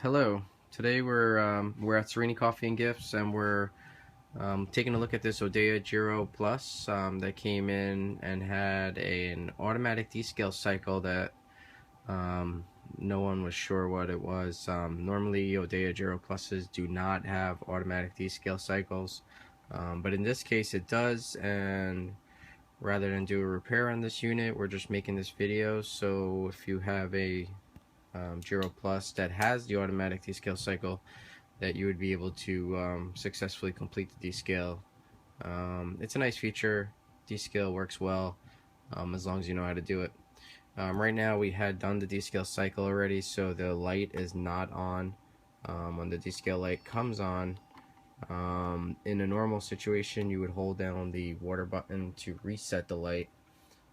Today we're at Sereni Coffee and Gifts, and we're taking a look at this Odea Giro Plus that came in and had an automatic descale cycle that no one was sure what it was. Normally Odea Giro Pluses do not have automatic descale cycles, but in this case it does, and rather than do a repair on this unit, we're just making this video. So if you have a Giro Plus that has the automatic descale cycle, that you would be able to successfully complete the descale. It's a nice feature. Descale works well as long as you know how to do it. Right now we had done the descale cycle already, so the light is not on. When the descale light comes on, in a normal situation you would hold down the water button to reset the light,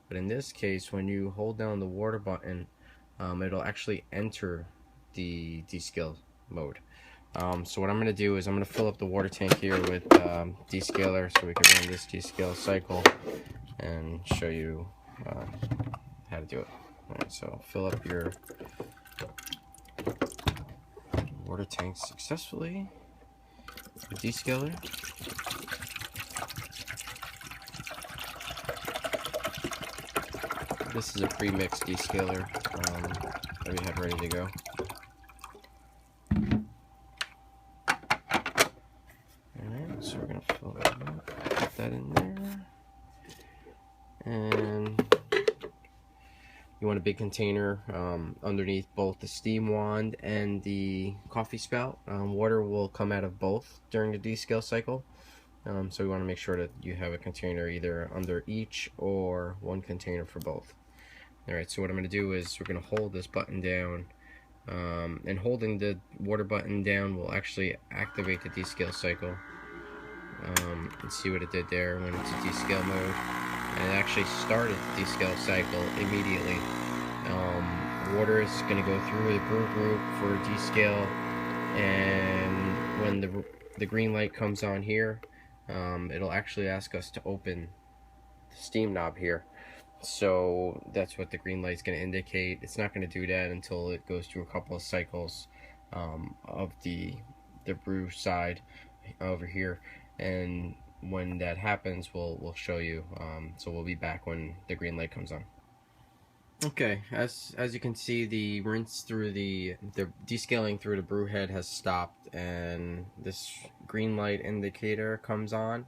but in this case when you hold down the water button, it'll actually enter the descale mode. So what I'm going to do is I'm going to fill up the water tank here with descaler so we can run this descale cycle and show you how to do it. Alright, so fill up your water tank successfully with descaler. This is a pre-mixed descaler that we have ready to go. Alright, so we're going to fill that up, put that in there, and you want a big container underneath both the steam wand and the coffee spout. Water will come out of both during the descale cycle, so we want to make sure that you have a container either under each or one container for both. Alright, so what I'm going to do is we're going to hold this button down, and holding the water button down will actually activate the descale cycle. And see what it did there when it's in descale mode, and it actually started the descale cycle immediately. Water is going to go through the brew group for descale, and when the green light comes on here, it'll actually ask us to open the steam knob here. So that's what the green light is going to indicate. It's not going to do that until it goes through a couple of cycles of the brew side over here, and when that happens we'll show you. So we'll be back when the green light comes on. Okay, as you can see, the rinse through the descaling through the brew head has stopped, and this green light indicator comes on.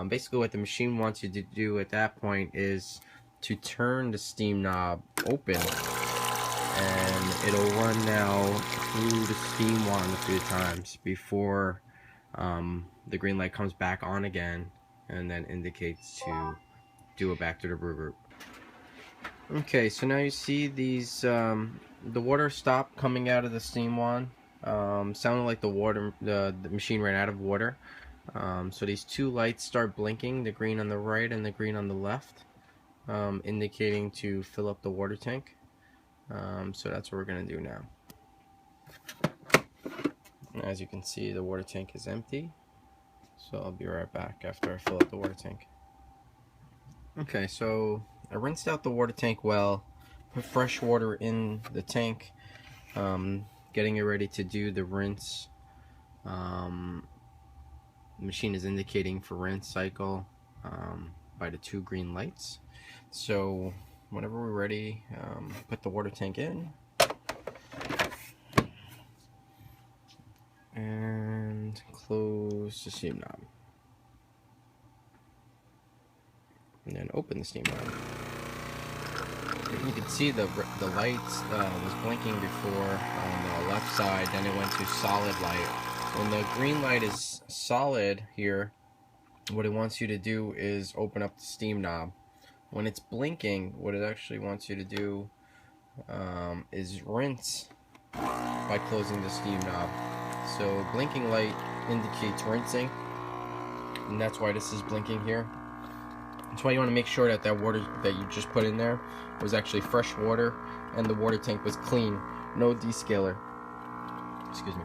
Basically what the machine wants you to do at that point is to turn the steam knob open, and it'll run now through the steam wand a few times before the green light comes back on again, and then indicates to do it back to the brew group. Okay, so now you see these the water stopped coming out of the steam wand. Sounded like the machine ran out of water. So these two lights start blinking, the green on the right and the green on the left, indicating to fill up the water tank. So that's what we're going to do now. As you can see, the water tank is empty, so I'll be right back after I fill up the water tank. Okay, so I rinsed out the water tank well, put fresh water in the tank, getting it ready to do the rinse. The machine is indicating for rinse cycle by the two green lights. So whenever we're ready, put the water tank in and close the steam knob, and then open the steam knob. You can see the lights was blinking before on the left side, then it went to solid light. When the green light is solid here, what it wants you to do is open up the steam knob. When it's blinking, what it actually wants you to do is rinse by closing the steam knob. So blinking light indicates rinsing, and that's why this is blinking here. That's why you want to make sure that that water that you just put in there was actually fresh water, and the water tank was clean, no descaler. Excuse me.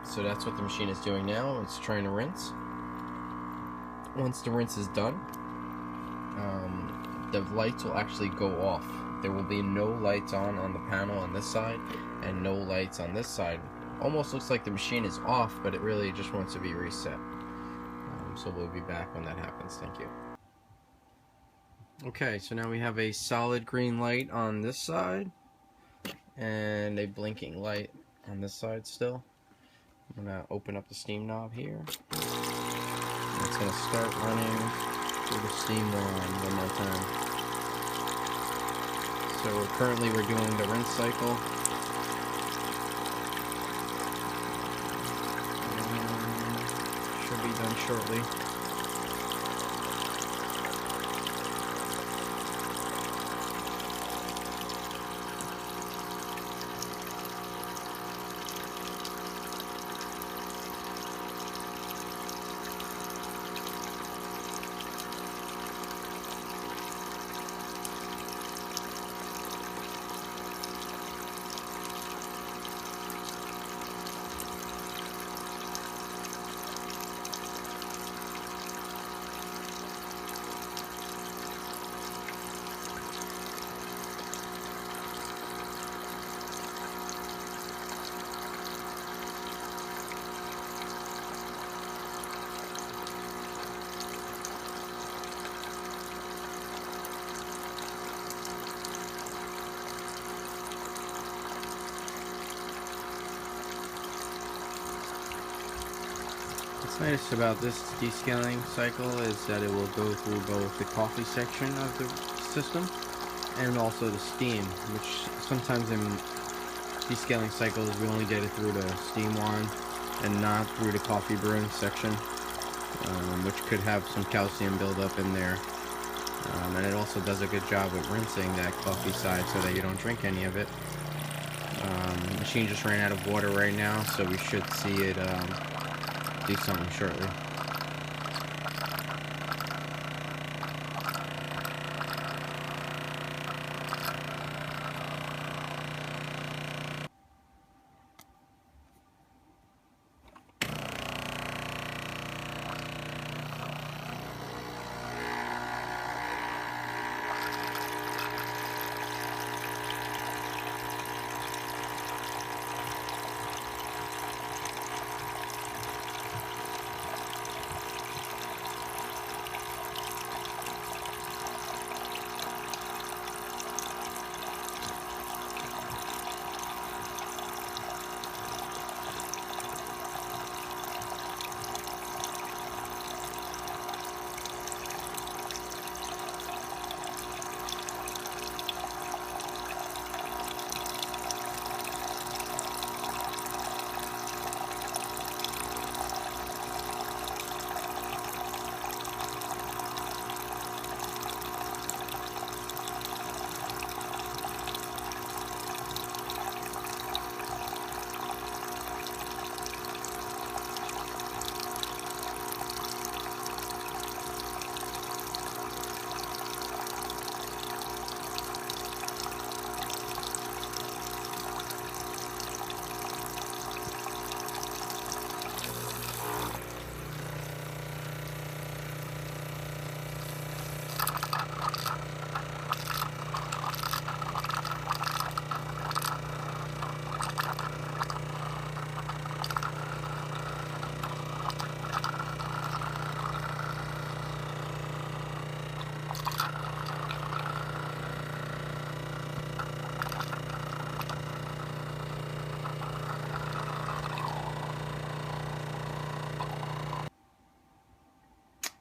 So that's what the machine is doing now. It's trying to rinse. Once the rinse is done, the lights will actually go off There will be no lights on the panel on this side and no lights on this side. Almost looks like the machine is off, but it really just wants to be reset. So we'll be back when that happens. Thank you. Okay, so now we have a solid green light on this side and a blinking light on this side still. I'm going to open up the steam knob here. It's going to start running through the steam wand one more time. So currently we're doing the rinse cycle. And should be done shortly. What's nice about this descaling cycle is that it will go through both the coffee section of the system and also the steam, which sometimes in descaling cycles we only get it through the steam wand and not through the coffee brewing section, which could have some calcium buildup in there. And it also does a good job with rinsing that coffee side so that you don't drink any of it. The machine just ran out of water right now, so we should see it do something shortly.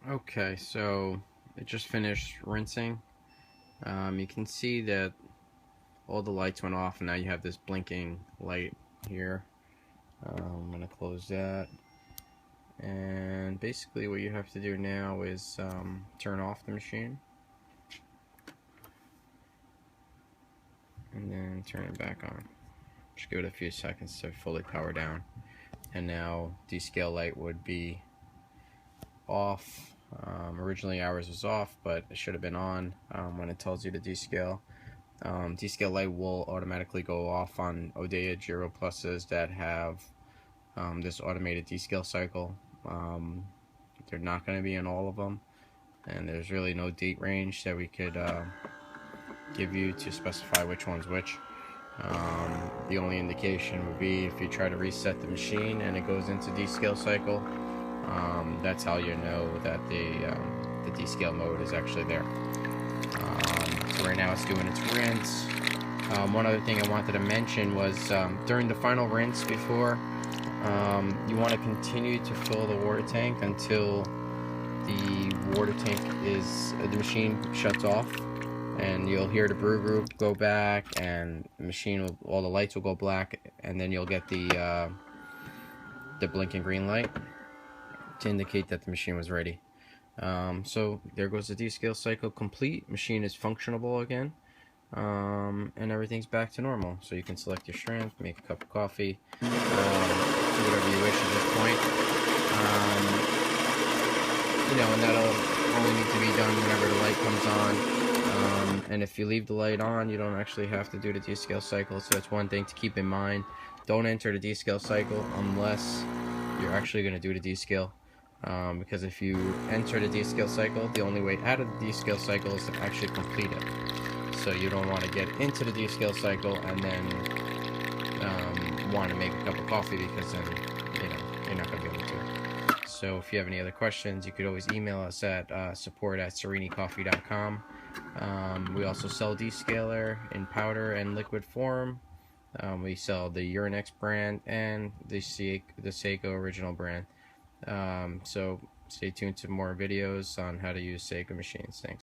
Okay, so it just finished rinsing. You can see that all the lights went off and now you have this blinking light here. I'm going to close that. And basically what you have to do now is turn off the machine. And then turn it back on. Just give it a few seconds to fully power down. And now descale light would be off. Originally ours was off, but it should have been on when it tells you to descale. Descale light will automatically go off on Odea Giro Pluses that have this automated descale cycle. They're not going to be in all of them, and there's really no date range that we could give you to specify which one's which. The only indication would be if you try to reset the machine and it goes into descale cycle. That's how you know that the descale mode is actually there. So right now it's doing its rinse. One other thing I wanted to mention was during the final rinse before, you want to continue to fill the water tank until the water tank the machine shuts off, and you'll hear the brew group go back, and the machine all the lights will go black, and then you'll get the blinking green light to indicate that the machine was ready. So there goes the descale cycle complete. Machine is functionable again, and everything's back to normal. So you can select your strength, make a cup of coffee, do whatever you wish at this point. And that'll only need to be done whenever the light comes on. And if you leave the light on, you don't actually have to do the descale cycle. So that's one thing to keep in mind. Don't enter the descale cycle unless you're actually going to do the descale. Because if you enter the descale cycle, the only way out of the descale cycle is to actually complete it. So you don't want to get into the descale cycle and then want to make a cup of coffee, because then you're not going to be able to. So if you have any other questions, you could always email us at support@serenicoffee.com. We also sell descaler in powder and liquid form. We sell the Urinex brand and the Saeco original brand. So stay tuned to more videos on how to use Saeco machines. Thanks.